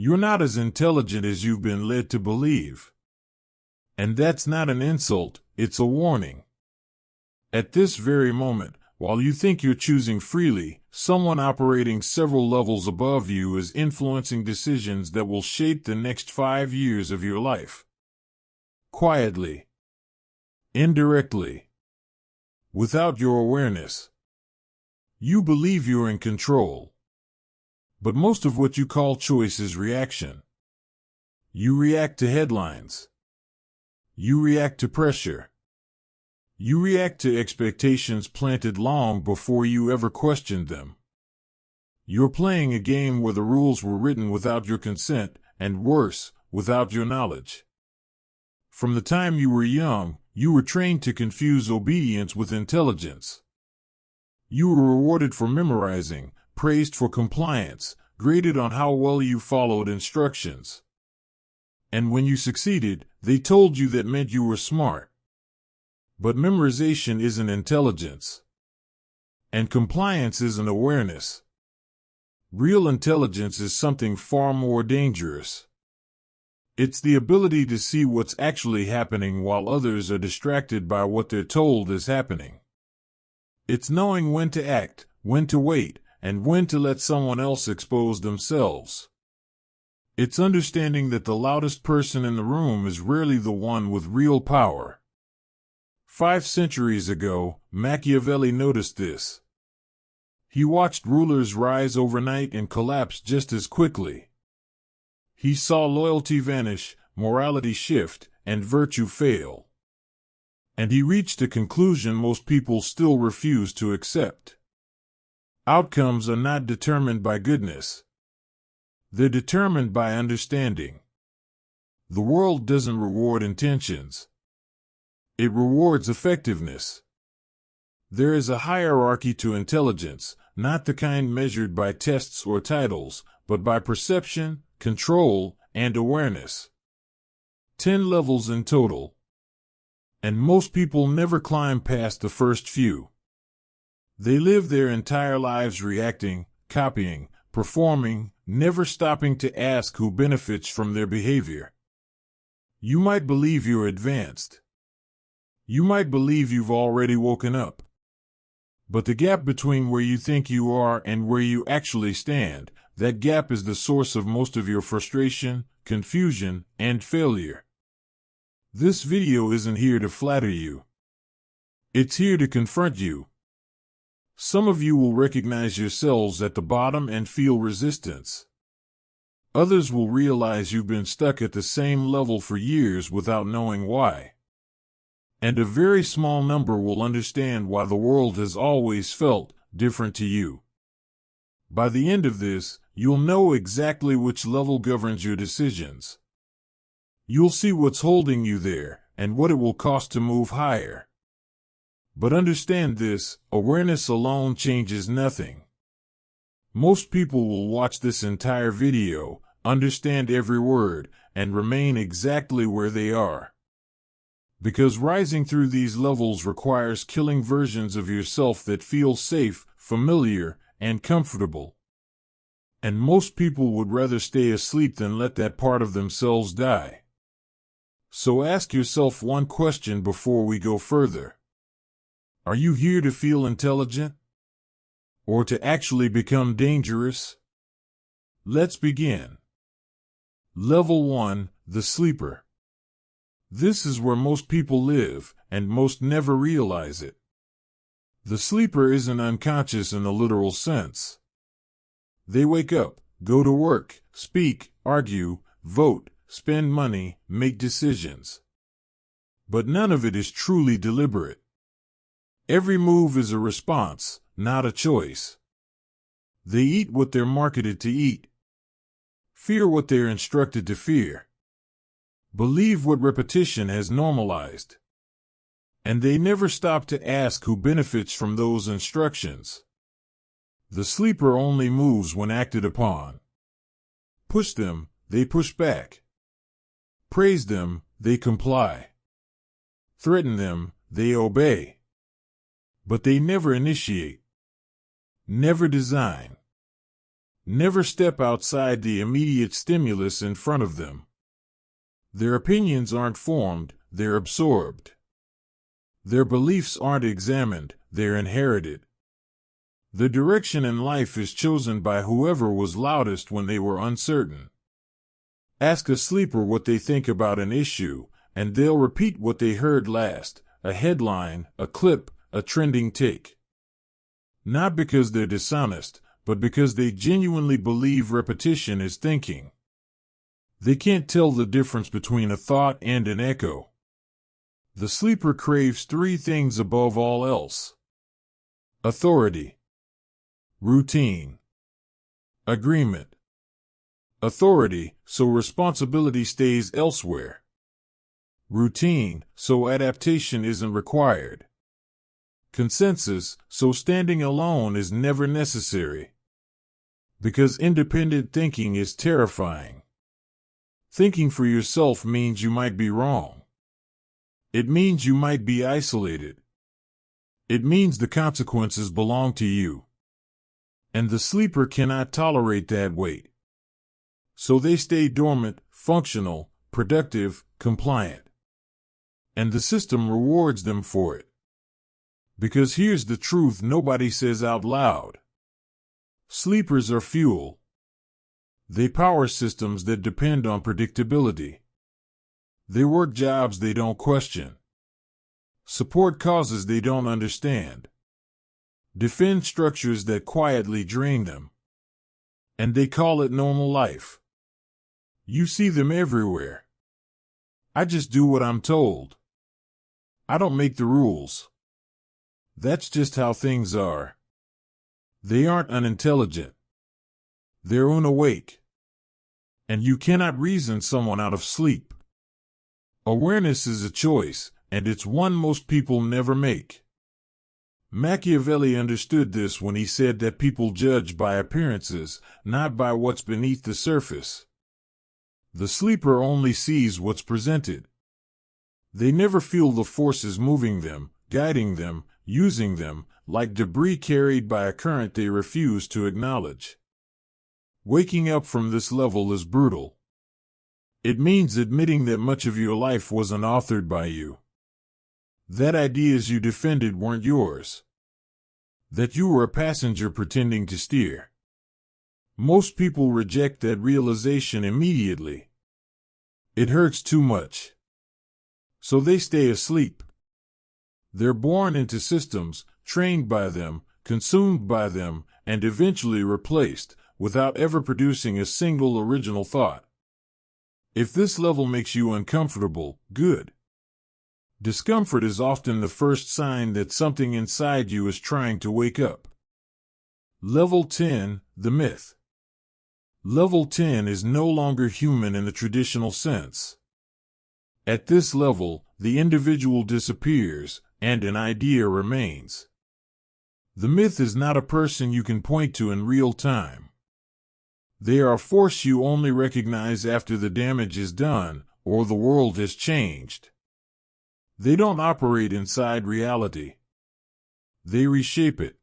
You're not as intelligent as you've been led to believe. And that's not an insult, it's a warning. At this very moment, while you think you're choosing freely, someone operating several levels above you is influencing decisions that will shape the next 5 years of your life. Quietly. Indirectly. Without your awareness. You believe you're in control. But most of what you call choice is reaction. You react to headlines. You react to pressure. You react to expectations planted long before you ever questioned them. You're playing a game where the rules were written without your consent, and worse, without your knowledge. From the time you were young, you were trained to confuse obedience with intelligence. You were rewarded for memorizing, praised for compliance, graded on how well you followed instructions. And when you succeeded, they told you that meant you were smart. But memorization isn't intelligence. And compliance isn't awareness. Real intelligence is something far more dangerous. It's the ability to see what's actually happening while others are distracted by what they're told is happening. It's knowing when to act, when to wait, and when to let someone else expose themselves. It's understanding that the loudest person in the room is rarely the one with real power. 5 centuries ago, Machiavelli noticed this. He watched rulers rise overnight and collapse just as quickly. He saw loyalty vanish, morality shift, and virtue fail. And he reached a conclusion most people still refuse to accept. Outcomes are not determined by goodness. They're determined by understanding. The world doesn't reward intentions. It rewards effectiveness. There is a hierarchy to intelligence, not the kind measured by tests or titles, but by perception, control, and awareness. 10 levels in total. And most people never climb past the first few. They live their entire lives reacting, copying, performing, never stopping to ask who benefits from their behavior. You might believe you're advanced. You might believe you've already woken up. But the gap between where you think you are and where you actually stand, that gap is the source of most of your frustration, confusion, and failure. This video isn't here to flatter you. It's here to confront you. Some of you will recognize yourselves at the bottom and feel resistance. Others will realize you've been stuck at the same level for years without knowing why. And a very small number will understand why the world has always felt different to you. By the end of this, you'll know exactly which level governs your decisions. You'll see what's holding you there, and what it will cost to move higher. But understand this, awareness alone changes nothing. Most people will watch this entire video, understand every word, and remain exactly where they are. Because rising through these levels requires killing versions of yourself that feel safe, familiar, and comfortable. And most people would rather stay asleep than let that part of themselves die. So ask yourself one question before we go further. Are you here to feel intelligent? Or to actually become dangerous? Let's begin. Level 1, the sleeper. This is where most people live, and most never realize it. The sleeper isn't unconscious in the literal sense. They wake up, go to work, speak, argue, vote, spend money, make decisions. But none of it is truly deliberate. Every move is a response, not a choice. They eat what they're marketed to eat. Fear what they're instructed to fear. Believe what repetition has normalized. And they never stop to ask who benefits from those instructions. The sleeper only moves when acted upon. Push them, they push back. Praise them, they comply. Threaten them, they obey. But they never initiate. Never design. never step outside the immediate stimulus in front of them. Their opinions aren't formed, they're absorbed. Their beliefs aren't examined, they're inherited. The direction in life is chosen by whoever was loudest when they were uncertain. Ask a sleeper what they think about an issue, and they'll repeat what they heard last, a headline, a clip, a trending take. Not because they're dishonest, but because they genuinely believe repetition is thinking. They can't tell the difference between a thought and an echo. The sleeper craves three things above all else: authority, routine, agreement. Authority, so responsibility stays elsewhere. Routine, so adaptation isn't required. Consensus, so standing alone is never necessary. Because independent thinking is terrifying. Thinking for yourself means you might be wrong. It means you might be isolated. It means the consequences belong to you. And the sleeper cannot tolerate that weight. So they stay dormant, functional, productive, compliant. And the system rewards them for it. Because here's the truth nobody says out loud. Sleepers are fuel. They power systems that depend on predictability. They work jobs they don't question. Support causes they don't understand. Defend structures that quietly drain them. And they call it normal life. You see them everywhere. I just do what I'm told. I don't make the rules. That's just how things are. They aren't unintelligent. They're unawake. And you cannot reason someone out of sleep. Awareness is a choice, and it's one most people never make. Machiavelli understood this when he said that people judge by appearances, not by what's beneath the surface. The sleeper only sees what's presented. They never feel the forces moving them, guiding them, using them, like debris carried by a current they refuse to acknowledge. Waking up from this level is brutal. It means admitting that much of your life wasn't authored by you. That ideas you defended weren't yours. That you were a passenger pretending to steer. Most people reject that realization immediately. It hurts too much. So they stay asleep. They're born into systems, trained by them, consumed by them, and eventually replaced, without ever producing a single original thought. If this level makes you uncomfortable, good. Discomfort is often the first sign that something inside you is trying to wake up. Level 10, the myth. Level 10 is no longer human in the traditional sense. At this level, the individual disappears, and an idea remains. The myth is not a person you can point to in real time. They are a force you only recognize after the damage is done, or the world has changed. They don't operate inside reality. They reshape it.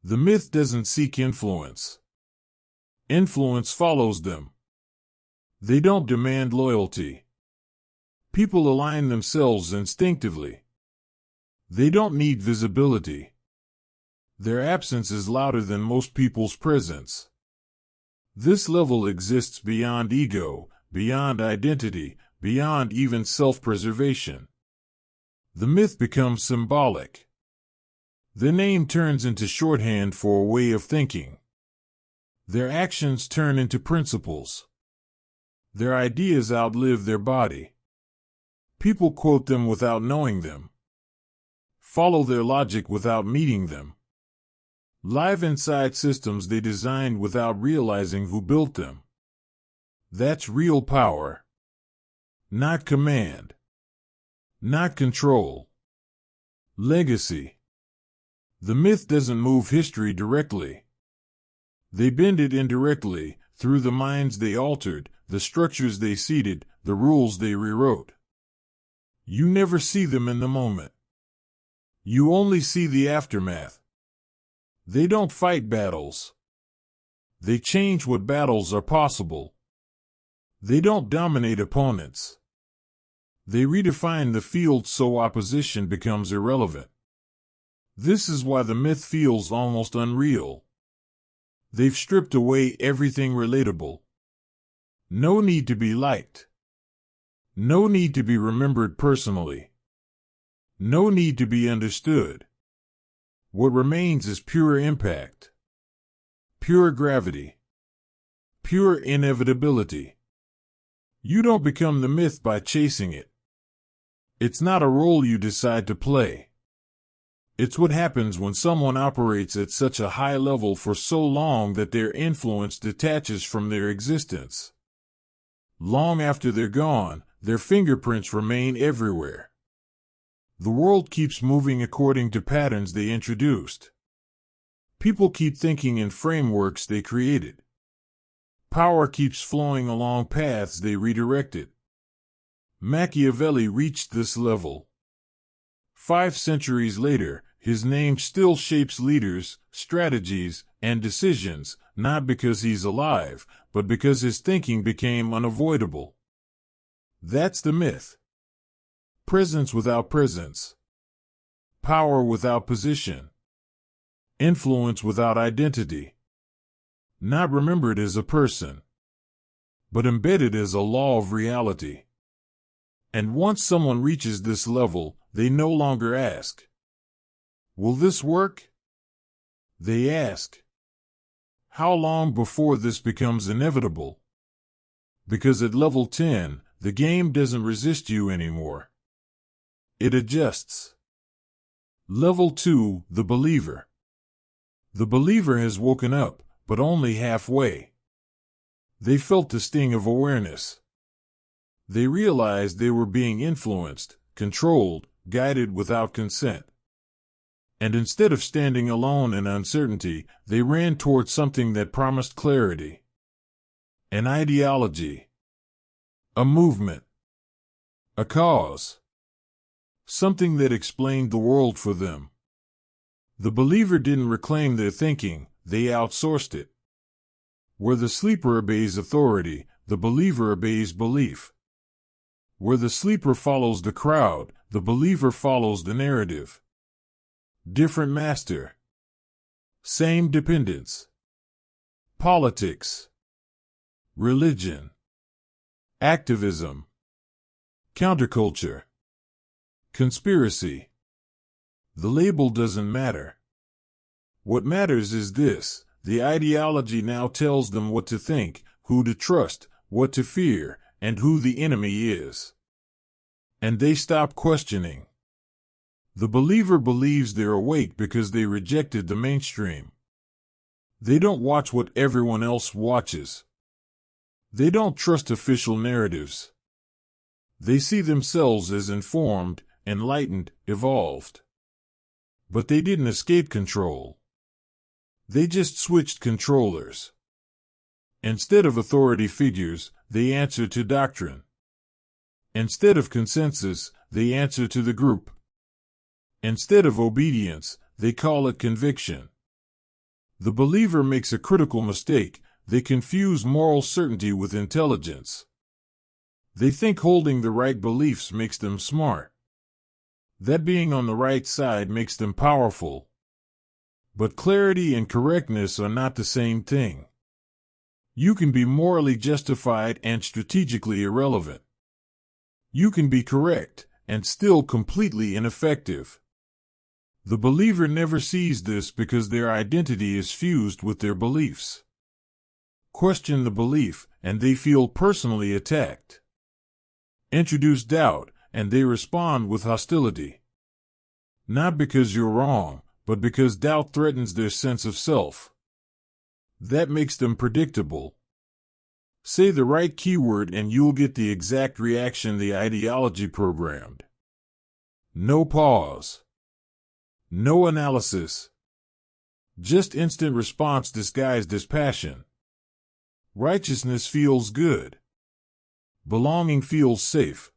The myth doesn't seek influence. Influence follows them. They don't demand loyalty. People align themselves instinctively. They don't need visibility. Their absence is louder than most people's presence. This level exists beyond ego, beyond identity, beyond even self-preservation. The myth becomes symbolic. The name turns into shorthand for a way of thinking. Their actions turn into principles. Their ideas outlive their body. People quote them without knowing them. Follow their logic without meeting them. Live inside systems they designed without realizing who built them. That's real power. Not command. Not control. Legacy. The myth doesn't move history directly. They bend it indirectly, through the minds they altered, the structures they seeded, the rules they rewrote. You never see them in the moment. You only see the aftermath. They don't fight battles. They change what battles are possible. They don't dominate opponents. They redefine the field so opposition becomes irrelevant. This is why the myth feels almost unreal. They've stripped away everything relatable. No need to be liked. No need to be remembered personally. No need to be understood. What remains is pure impact, pure gravity, pure inevitability. You don't become the myth by chasing it. It's not a role you decide to play. It's what happens when someone operates at such a high level for so long that their influence detaches from their existence. Long after they're gone, their fingerprints remain everywhere. The world keeps moving according to patterns they introduced. People keep thinking in frameworks they created. Power keeps flowing along paths they redirected. Machiavelli reached this level. 5 centuries later, his name still shapes leaders, strategies, and decisions, not because he's alive, but because his thinking became unavoidable. That's the myth. Presence without presence. Power without position. Influence without identity. Not remembered as a person, but embedded as a law of reality. And once someone reaches this level, they no longer ask, "Will this work?" They ask, "How long before this becomes inevitable?" Because at level 10, the game doesn't resist you anymore. It adjusts. Level 2, the believer. The believer has woken up, but only halfway. They felt the sting of awareness. They realized they were being influenced, controlled, guided without consent. And instead of standing alone in uncertainty, they ran toward something that promised clarity. An ideology. A movement. A cause. Something that explained the world for them. The believer didn't reclaim their thinking, they outsourced it. Where the sleeper obeys authority, the believer obeys belief. Where the sleeper follows the crowd, the believer follows the narrative. Different master. Same dependence. Politics. Religion. Activism. Counterculture. Conspiracy. The label doesn't matter. What matters is this: the ideology now tells them what to think, who to trust, what to fear, and who the enemy is. And they stop questioning. The believer believes they're awake because they rejected the mainstream. They don't watch what everyone else watches. They don't trust official narratives. They see themselves as informed, enlightened, evolved. But they didn't escape control. They just switched controllers. Instead of authority figures, they answer to doctrine. Instead of consensus, they answer to the group. Instead of obedience, they call it conviction. The believer makes a critical mistake. They confuse moral certainty with intelligence. They think holding the right beliefs makes them smart. That being on the right side makes them powerful. But clarity and correctness are not the same thing. You can be morally justified and strategically irrelevant. You can be correct and still completely ineffective. The believer never sees this because their identity is fused with their beliefs. Question the belief, and they feel personally attacked. Introduce doubt, and they respond with hostility. Not because you're wrong, but because doubt threatens their sense of self. That makes them predictable. Say the right keyword and you'll get the exact reaction the ideology programmed. No pause. No analysis. Just instant response disguised as passion. Righteousness feels good. Belonging feels safe.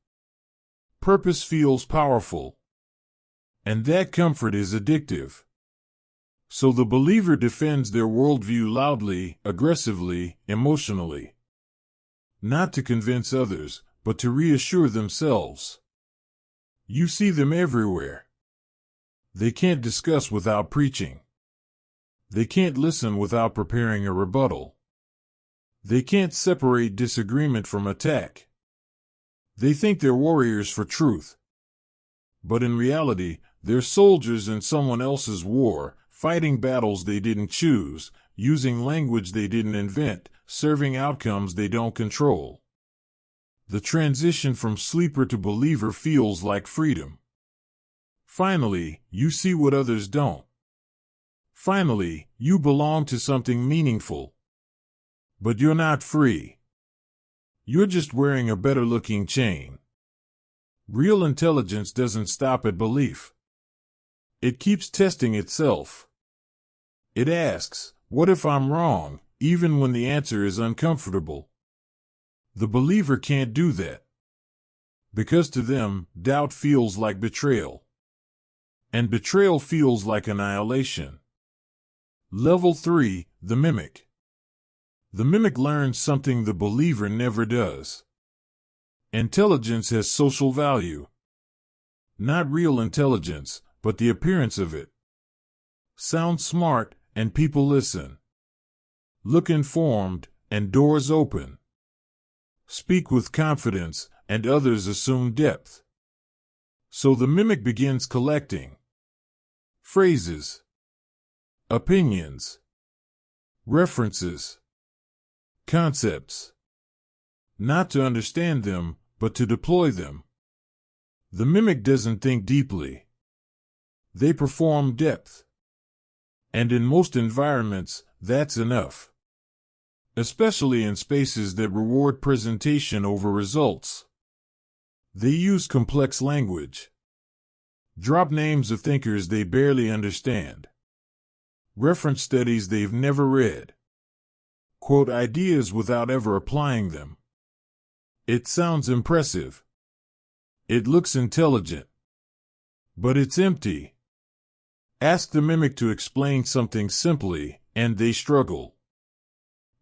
Purpose feels powerful. And that comfort is addictive. So the believer defends their worldview loudly, aggressively, emotionally. Not to convince others, but to reassure themselves. You see them everywhere. They can't discuss without preaching. They can't listen without preparing a rebuttal. They can't separate disagreement from attack. They think they're warriors for truth. But in reality, they're soldiers in someone else's war, fighting battles they didn't choose, using language they didn't invent, serving outcomes they don't control. The transition from sleeper to believer feels like freedom. Finally, you see what others don't. Finally, you belong to something meaningful. But you're not free. You're just wearing a better-looking chain. Real intelligence doesn't stop at belief. It keeps testing itself. It asks, what if I'm wrong, even when the answer is uncomfortable? The believer can't do that. Because to them, doubt feels like betrayal. And betrayal feels like annihilation. Level 3, the mimic. The mimic learns something the believer never does. Intelligence has social value. Not real intelligence, but the appearance of it. Sound smart, and people listen. Look informed, and doors open. Speak with confidence, and others assume depth. So the mimic begins collecting phrases, opinions, references, concepts. Not to understand them, but to deploy them. The mimic doesn't think deeply. They perform depth. And in most environments, that's enough. Especially in spaces that reward presentation over results. They use complex language. Drop names of thinkers they barely understand. Reference studies they've never read. Quote ideas without ever applying them. It sounds impressive. It looks intelligent. But it's empty. Ask the mimic to explain something simply, and they struggle.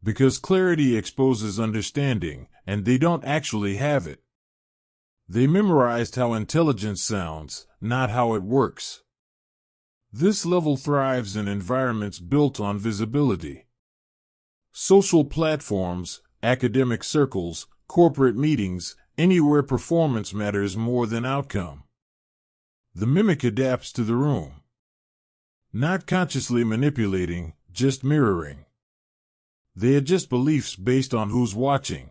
Because clarity exposes understanding, and they don't actually have it. They memorized how intelligence sounds, not how it works. This level thrives in environments built on visibility. Social platforms, academic circles, corporate meetings, anywhere performance matters more than outcome. The mimic adapts to the room. Not consciously manipulating, just mirroring. They adjust beliefs based on who's watching.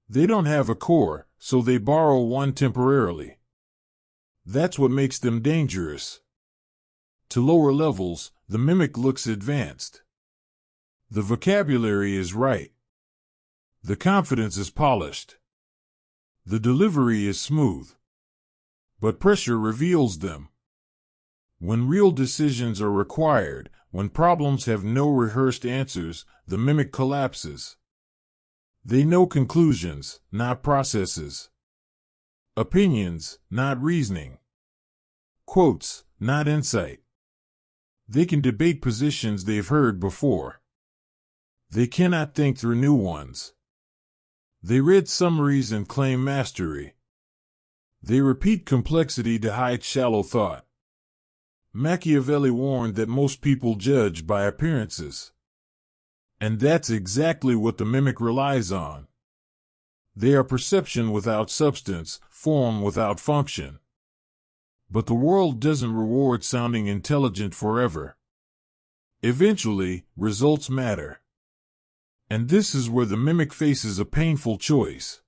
They don't have a core, so they borrow one temporarily. That's what makes them dangerous. To lower levels, the mimic looks advanced. The vocabulary is right. The confidence is polished. The delivery is smooth. But pressure reveals them. When real decisions are required, when problems have no rehearsed answers, the mimic collapses. They know conclusions, not processes. Opinions, not reasoning. Quotes, not insight. They can debate positions they've heard before. They cannot think through new ones. They read summaries and claim mastery. They repeat complexity to hide shallow thought. Machiavelli warned that most people judge by appearances. And that's exactly what the mimic relies on. They are perception without substance, form without function. But the world doesn't reward sounding intelligent forever. Eventually, results matter. And this is where the mimic faces a painful choice.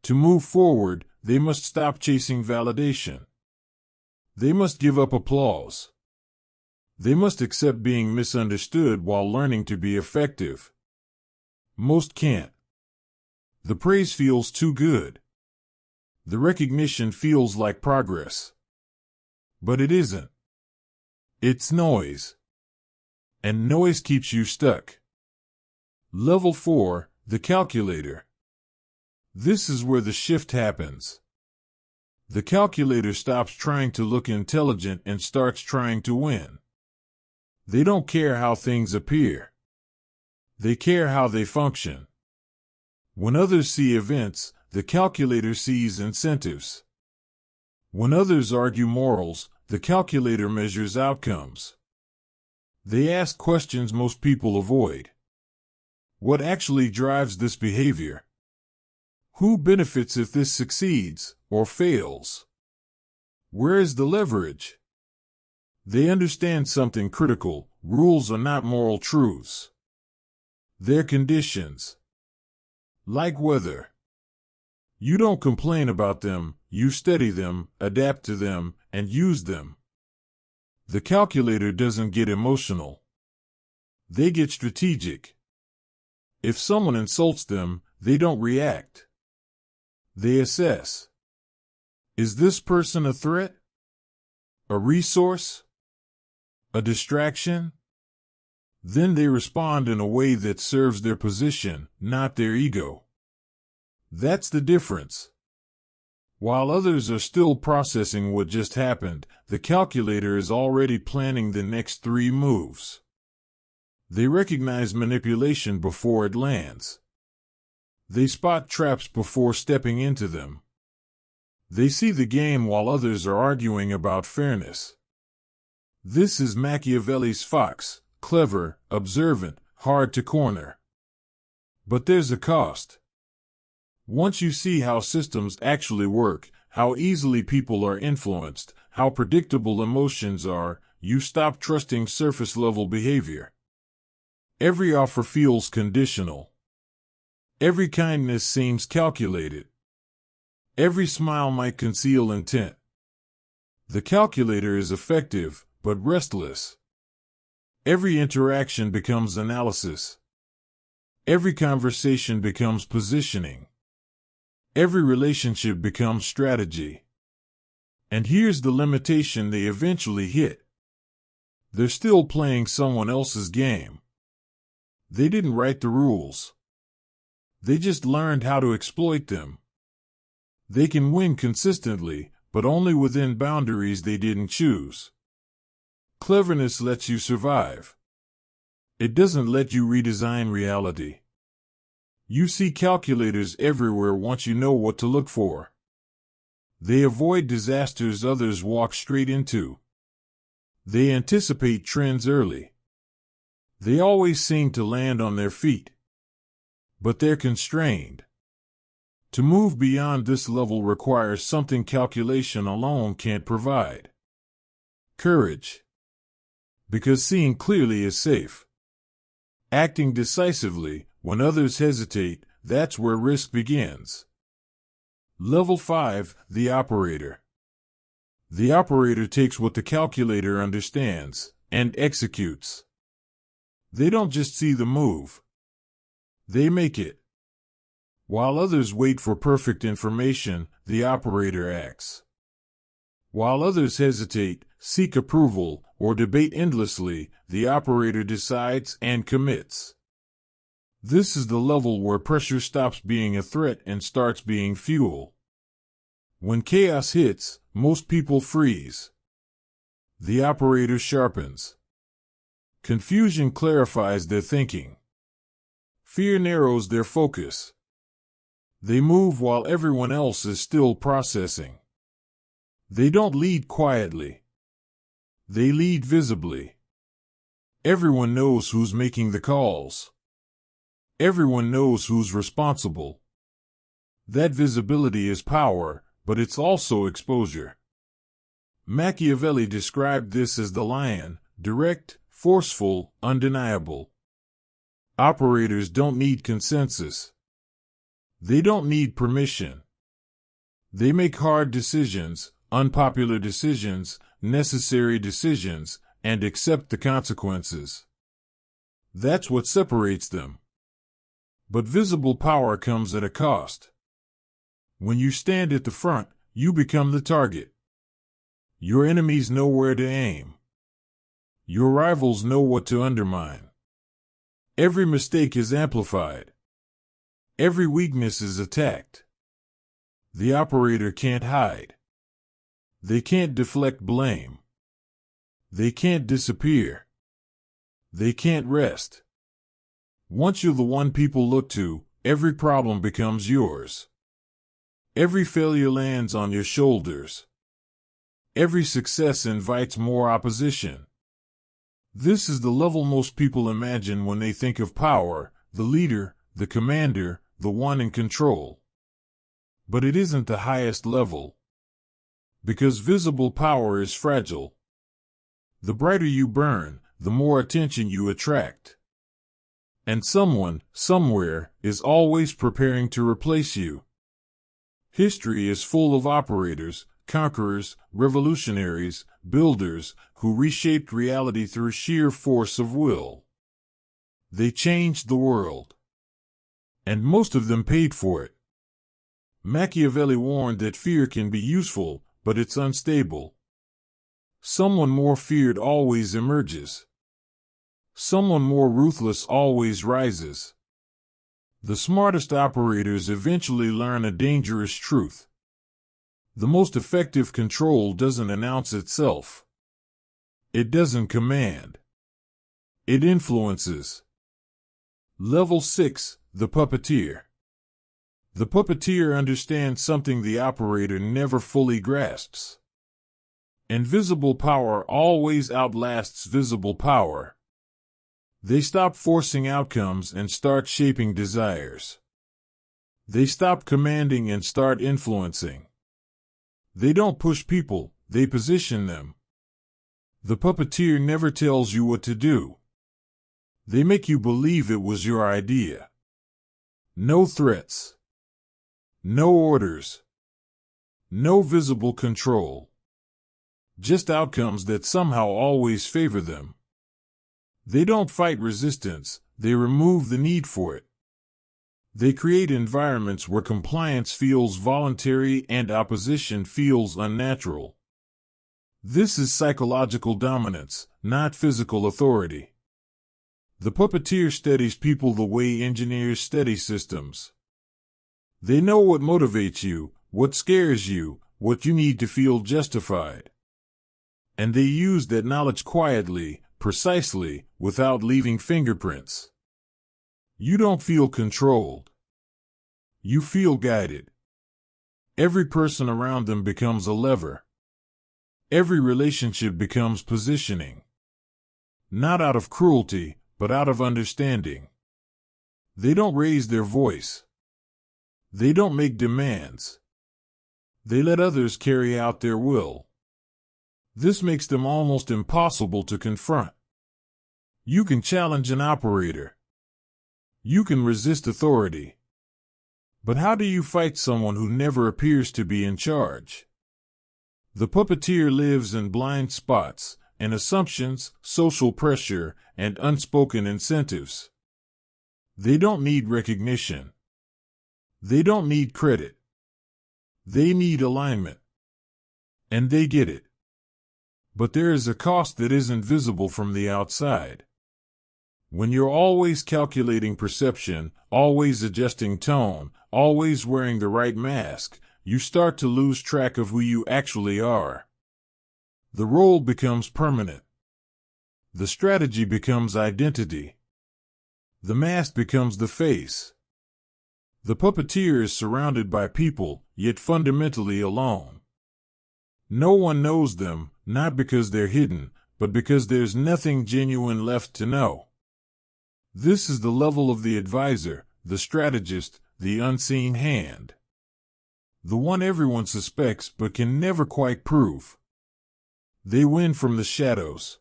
To move forward, they must stop chasing validation. They must give up applause. They must accept being misunderstood while learning to be effective. Most can't. The praise feels too good. The recognition feels like progress. But it isn't. It's noise. And noise keeps you stuck. Level 4, the calculator. This is where the shift happens. The calculator stops trying to look intelligent and starts trying to win. They don't care how things appear. They care how they function. When others see events, the calculator sees incentives. When others argue morals, the calculator measures outcomes. They ask questions most people avoid. What actually drives this behavior? Who benefits if this succeeds or fails? Where is the leverage? They understand something critical: rules are not moral truths. They're conditions. Like weather. You don't complain about them, you study them, adapt to them, and use them. The calculator doesn't get emotional. They get strategic. If someone insults them, they don't react. They assess. Is this person a threat? A resource? A distraction? Then they respond in a way that serves their position, not their ego. That's the difference. While others are still processing what just happened, the calculator is already planning the next 3 moves. They recognize manipulation before it lands. They spot traps before stepping into them. They see the game while others are arguing about fairness. This is Machiavelli's fox: clever, observant, hard to corner. But there's a cost. Once you see how systems actually work, how easily people are influenced, how predictable emotions are, you stop trusting surface-level behavior. Every offer feels conditional. Every kindness seems calculated. Every smile might conceal intent. The calculator is effective, but restless. Every interaction becomes analysis. Every conversation becomes positioning. Every relationship becomes strategy. And here's the limitation they eventually hit. They're still playing someone else's game. They didn't write the rules. They just learned how to exploit them. They can win consistently, but only within boundaries they didn't choose. Cleverness lets you survive. It doesn't let you redesign reality. You see calculators everywhere once you know what to look for. They avoid disasters others walk straight into. They anticipate trends early. They always seem to land on their feet. But they're constrained. To move beyond this level requires something calculation alone can't provide. Courage. Because seeing clearly is safe. Acting decisively, when others hesitate, that's where risk begins. Level 5, the operator. The operator takes what the calculator understands and executes. They don't just see the move. They make it. While others wait for perfect information, the operator acts. While others hesitate, seek approval, or debate endlessly, the operator decides and commits. This is the level where pressure stops being a threat and starts being fuel. When chaos hits, most people freeze. The operator sharpens. Confusion clarifies their thinking. Fear narrows their focus. They move while everyone else is still processing. They don't lead quietly. They lead visibly. Everyone knows who's making the calls. Everyone knows who's responsible. That visibility is power, but it's also exposure. Machiavelli described this as the lion: direct, forceful, undeniable. Operators don't need consensus. They don't need permission. They make hard decisions, unpopular decisions, necessary decisions, and accept the consequences. That's what separates them. But visible power comes at a cost. When you stand at the front, you become the target. Your enemies know where to aim. Your rivals know what to undermine. Every mistake is amplified. Every weakness is attacked. The operator can't hide. They can't deflect blame. They can't disappear. They can't rest. Once you're the one people look to, every problem becomes yours. Every failure lands on your shoulders. Every success invites more opposition. This is the level most people imagine when they think of power, the leader, the commander, the one in control. But it isn't the highest level. Because visible power is fragile. The brighter you burn, the more attention you attract. And someone, somewhere, is always preparing to replace you. History is full of operators, conquerors, revolutionaries, builders, who reshaped reality through sheer force of will. They changed the world. And most of them paid for it. Machiavelli warned that fear can be useful, but it's unstable. Someone more feared always emerges. Someone more ruthless always rises. The smartest operators eventually learn a dangerous truth. The most effective control doesn't announce itself. It doesn't command. It influences. Level 6, the puppeteer. The puppeteer understands something the operator never fully grasps. Invisible power always outlasts visible power. They stop forcing outcomes and start shaping desires. They stop commanding and start influencing. They don't push people, they position them. The puppeteer never tells you what to do. They make you believe it was your idea. No threats. No orders. No visible control. Just outcomes that somehow always favor them. They don't fight resistance, they remove the need for it. They create environments where compliance feels voluntary and opposition feels unnatural. This is psychological dominance, not physical authority. The puppeteer steadies people the way engineers steady systems. They know what motivates you, what scares you, what you need to feel justified. And they use that knowledge quietly, precisely, without leaving fingerprints. You don't feel controlled. You feel guided. Every person around them becomes a lever. Every relationship becomes positioning. Not out of cruelty, but out of understanding. They don't raise their voice. They don't make demands. They let others carry out their will. This makes them almost impossible to confront. You can challenge an operator. You can resist authority. But how do you fight someone who never appears to be in charge? The puppeteer lives in blind spots, in assumptions, social pressure, and unspoken incentives. They don't need recognition. They don't need credit. They need alignment. And they get it. But there is a cost that isn't visible from the outside. When you're always calculating perception, always adjusting tone, always wearing the right mask, you start to lose track of who you actually are. The role becomes permanent. The strategy becomes identity. The mask becomes the face. The puppeteer is surrounded by people, yet fundamentally alone. No one knows them, not because they're hidden, but because there's nothing genuine left to know. This is the level of the advisor, the strategist, the unseen hand. The one everyone suspects but can never quite prove. They win from the shadows.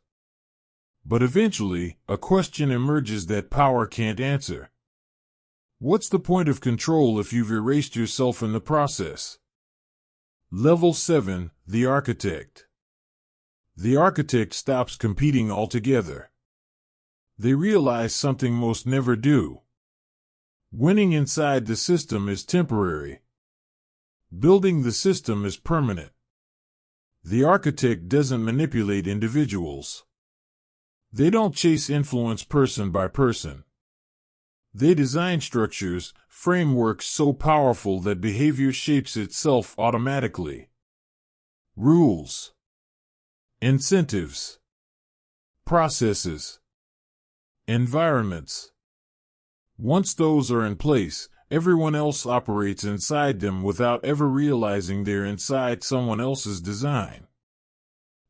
But eventually, a question emerges that power can't answer. What's the point of control if you've erased yourself in the process? Level 7, the architect. The architect stops competing altogether. They realize something most never do. Winning inside the system is temporary. Building the system is permanent. The architect doesn't manipulate individuals. They don't chase influence person by person. They design structures, frameworks so powerful that behavior shapes itself automatically. Rules. Incentives. Processes. Environments. Once those are in place, everyone else operates inside them without ever realizing they're inside someone else's design.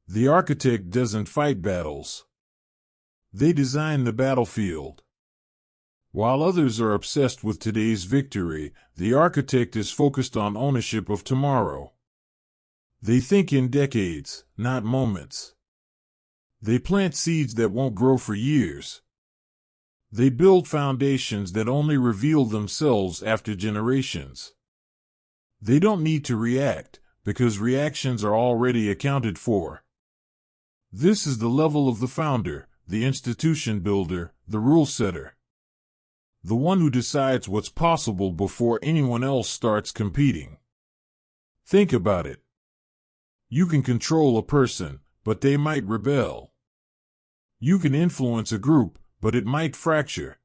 The architect doesn't fight battles. They design the battlefield. While others are obsessed with today's victory, the architect is focused on ownership of tomorrow. They think in decades, not moments. They plant seeds that won't grow for years. They build foundations that only reveal themselves after generations. They don't need to react, because reactions are already accounted for. This is the level of the founder, the institution builder, the rule setter. The one who decides what's possible before anyone else starts competing. Think about it. You can control a person, but they might rebel. You can influence a group, but it might fracture.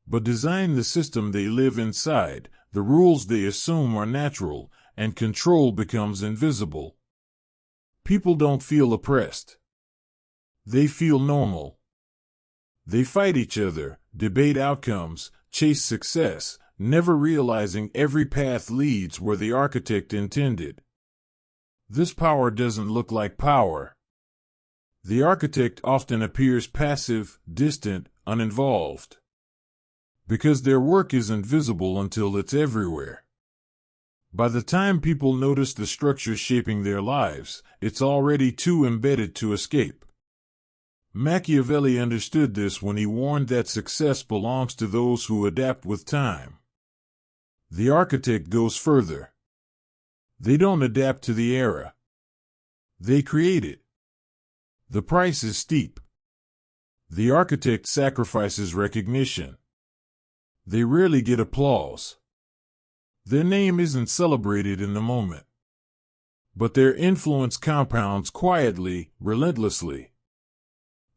But design the system they live inside, the rules they assume are natural, and control becomes invisible. People don't feel oppressed. They feel normal. They fight each other, debate outcomes, chase success, never realizing every path leads where the architect intended. This power doesn't look like power. The architect often appears passive, distant, uninvolved. Because their work isn't visible until it's everywhere. By the time people notice the structure shaping their lives, it's already too embedded to escape. Machiavelli understood this when he warned that success belongs to those who adapt with time. The architect goes further. They don't adapt to the era. They create it. The price is steep. The architect sacrifices recognition. They rarely get applause. Their name isn't celebrated in the moment. But their influence compounds quietly, relentlessly.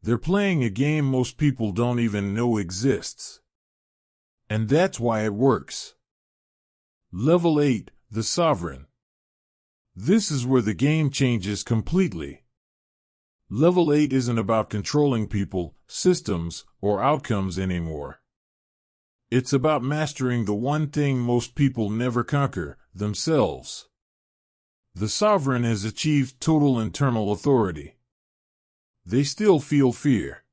They're playing a game most people don't even know exists. And that's why it works. Level 8, the sovereign. This is where the game changes completely. Level 8 isn't about controlling people, systems, or outcomes anymore. It's about mastering the one thing most people never conquer, themselves. The sovereign has achieved total internal authority. They still feel fear.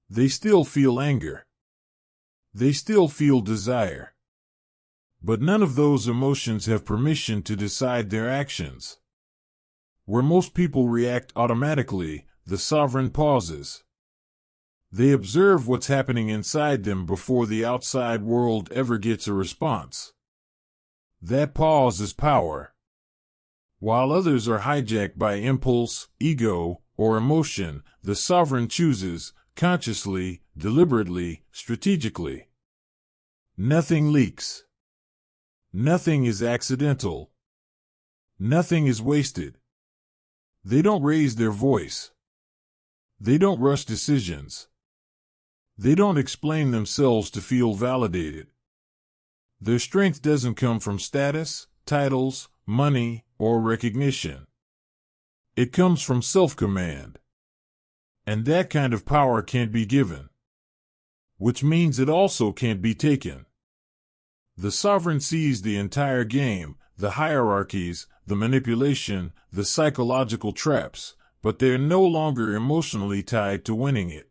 They still feel anger. They still feel desire. But none of those emotions have permission to decide their actions. Where most people react automatically, the sovereign pauses. They observe what's happening inside them before the outside world ever gets a response. That pause is power. While others are hijacked by impulse, ego, or emotion, the sovereign chooses, consciously, deliberately, strategically. Nothing leaks. Nothing is accidental. Nothing is wasted. They don't raise their voice. They don't rush decisions. They don't explain themselves to feel validated. Their strength doesn't come from status, titles, money, or recognition. It comes from self-command. And that kind of power can't be given. Which means it also can't be taken. The sovereign sees the entire game, the hierarchies, the manipulation, the psychological traps, but they're no longer emotionally tied to winning it.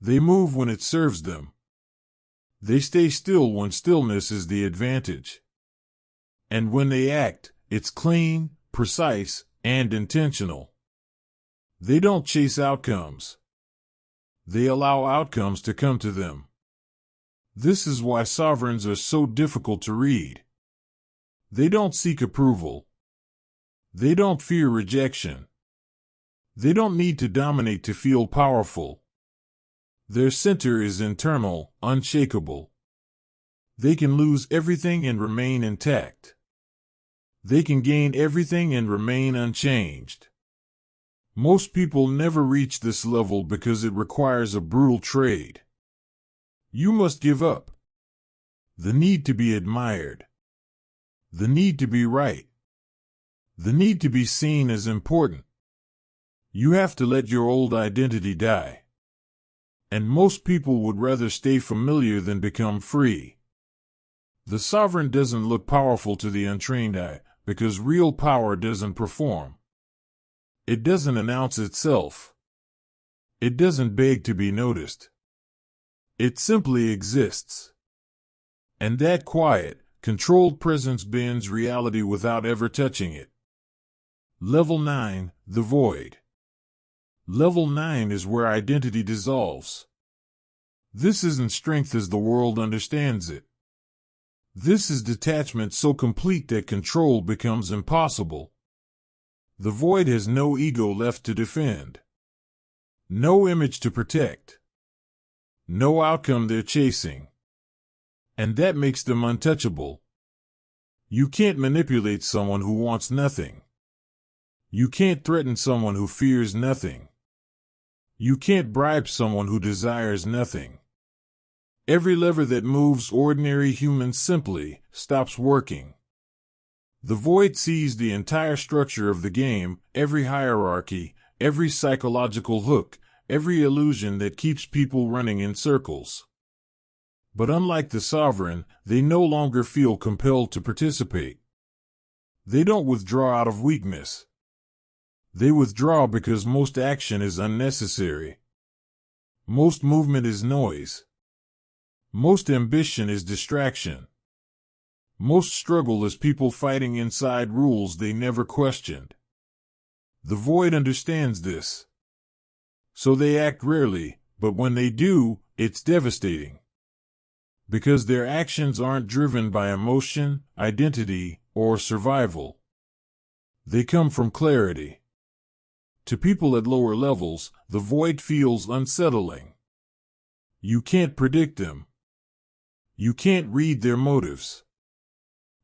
They move when it serves them. They stay still when stillness is the advantage. And when they act, it's clean, precise, and intentional. They don't chase outcomes. They allow outcomes to come to them. This is why sovereigns are so difficult to read. They don't seek approval. They don't fear rejection. They don't need to dominate to feel powerful. Their center is internal, unshakable. They can lose everything and remain intact. They can gain everything and remain unchanged. Most people never reach this level because it requires a brutal trade. You must give up. The need to be admired. The need to be right. The need to be seen as important. You have to let your old identity die. And most people would rather stay familiar than become free. The sovereign doesn't look powerful to the untrained eye, because real power doesn't perform. It doesn't announce itself. It doesn't beg to be noticed. It simply exists. And that quiet, controlled presence bends reality without ever touching it. Level 9, the void. Level 9 is where identity dissolves. This isn't strength as the world understands it. This is detachment so complete that control becomes impossible. The void has no ego left to defend. No image to protect. No outcome they're chasing. And that makes them untouchable. You can't manipulate someone who wants nothing. You can't threaten someone who fears nothing. You can't bribe someone who desires nothing. Every lever that moves ordinary humans simply stops working. The void sees the entire structure of the game, every hierarchy, every psychological hook, every illusion that keeps people running in circles. But unlike the sovereign, they no longer feel compelled to participate. They don't withdraw out of weakness. They withdraw because most action is unnecessary. Most movement is noise. Most ambition is distraction. Most struggle is people fighting inside rules they never questioned. The void understands this. So they act rarely, but when they do, it's devastating. Because their actions aren't driven by emotion, identity, or survival. They come from clarity. To people at lower levels, the void feels unsettling. You can't predict them. You can't read their motives.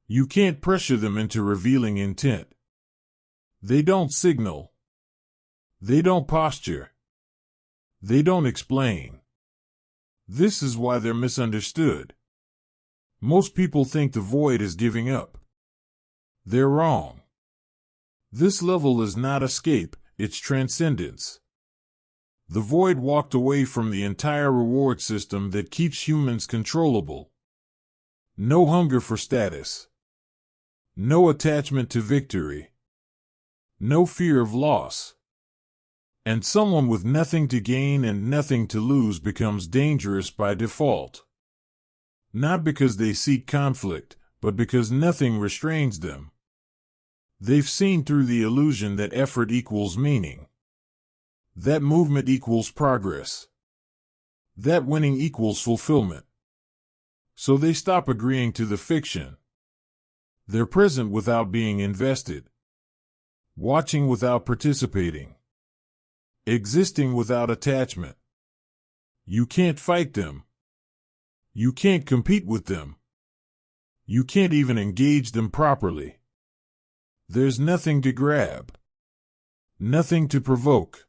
You can't pressure them into revealing intent. They don't signal. They don't posture. They don't explain. This is why they're misunderstood. Most people think the void is giving up. They're wrong. This level is not escape, it's transcendence. The void walked away from the entire reward system that keeps humans controllable. No hunger for status. No attachment to victory. No fear of loss. And someone with nothing to gain and nothing to lose becomes dangerous by default. Not because they seek conflict, but because nothing restrains them. They've seen through the illusion that effort equals meaning. That movement equals progress. That winning equals fulfillment. So they stop agreeing to the fiction. They're present without being invested. Watching without participating. Existing without attachment. You can't fight them. You can't compete with them. You can't even engage them properly. There's nothing to grab. Nothing to provoke.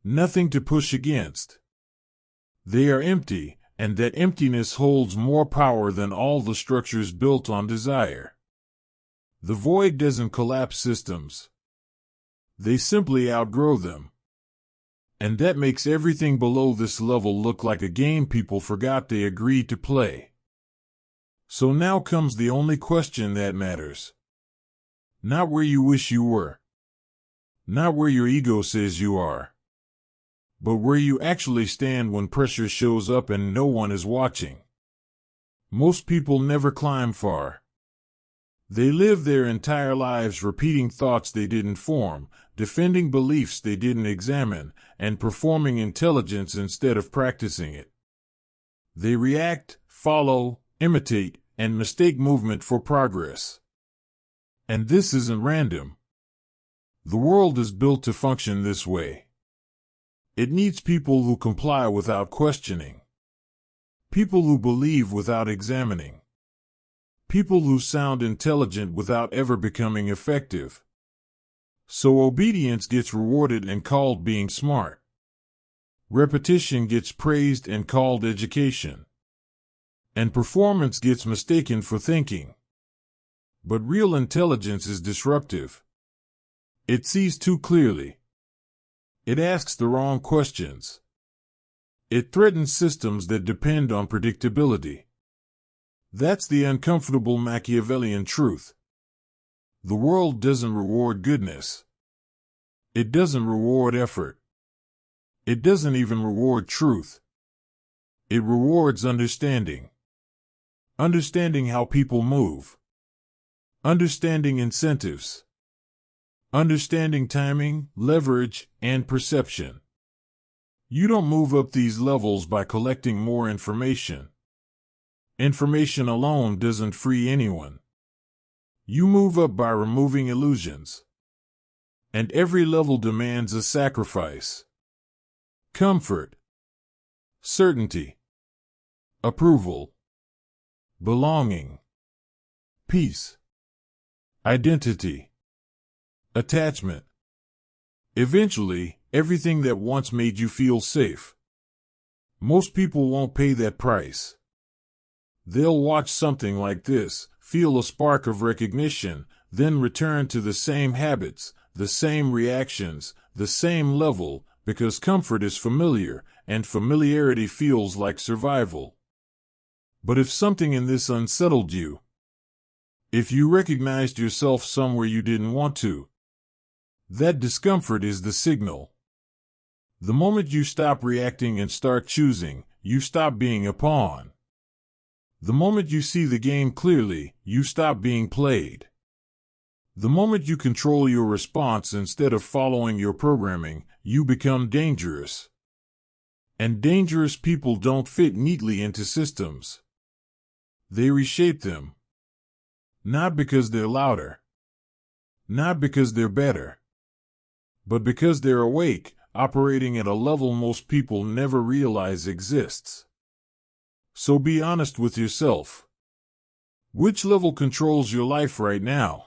Nothing to push against. They are empty, and that emptiness holds more power than all the structures built on desire. The void doesn't collapse systems. They simply outgrow them. And that makes everything below this level look like a game people forgot they agreed to play. So now comes the only question that matters. Not where you wish you were. Not where your ego says you are. But where you actually stand when pressure shows up and no one is watching. Most people never climb far. They live their entire lives repeating thoughts they didn't form, defending beliefs they didn't examine, and performing intelligence instead of practicing it. They react, follow, imitate, and mistake movement for progress. And this isn't random. The world is built to function this way. It needs people who comply without questioning. People who believe without examining. People who sound intelligent without ever becoming effective. So obedience gets rewarded and called being smart. Repetition gets praised and called education. And performance gets mistaken for thinking. But real intelligence is disruptive. It sees too clearly. It asks the wrong questions. It threatens systems that depend on predictability. That's the uncomfortable Machiavellian truth. The world doesn't reward goodness. It doesn't reward effort. It doesn't even reward truth. It rewards understanding. Understanding how people move. Understanding incentives. Understanding timing, leverage, and perception. You don't move up these levels by collecting more information. Information alone doesn't free anyone. You move up by removing illusions. And every level demands a sacrifice. Comfort. Certainty. Approval. Belonging. Peace. Identity. Attachment. Eventually, everything that once made you feel safe. Most people won't pay that price. They'll watch something like this, feel a spark of recognition, then return to the same habits, the same reactions, the same level, because comfort is familiar, and familiarity feels like survival. But if something in this unsettled you, if you recognized yourself somewhere you didn't want to, that discomfort is the signal. The moment you stop reacting and start choosing, you stop being a pawn. The moment you see the game clearly, you stop being played. The moment you control your response instead of following your programming, you become dangerous. And dangerous people don't fit neatly into systems. They reshape them. Not because they're louder. Not because they're better. But because they're awake, operating at a level most people never realize exists. So be honest with yourself. Which level controls your life right now?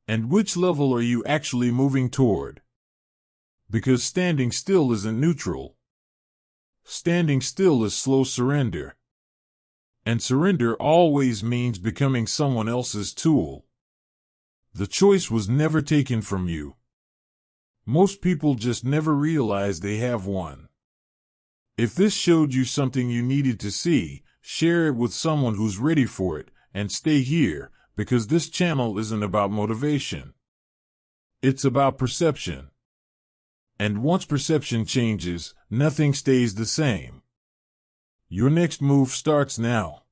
And which level are you actually moving toward? Because standing still isn't neutral. Standing still is slow surrender. And surrender always means becoming someone else's tool. The choice was never taken from you. Most people just never realize they have one. If this showed you something you needed to see, share it with someone who's ready for it, and stay here, because this channel isn't about motivation. It's about perception. And once perception changes, nothing stays the same. Your next move starts now.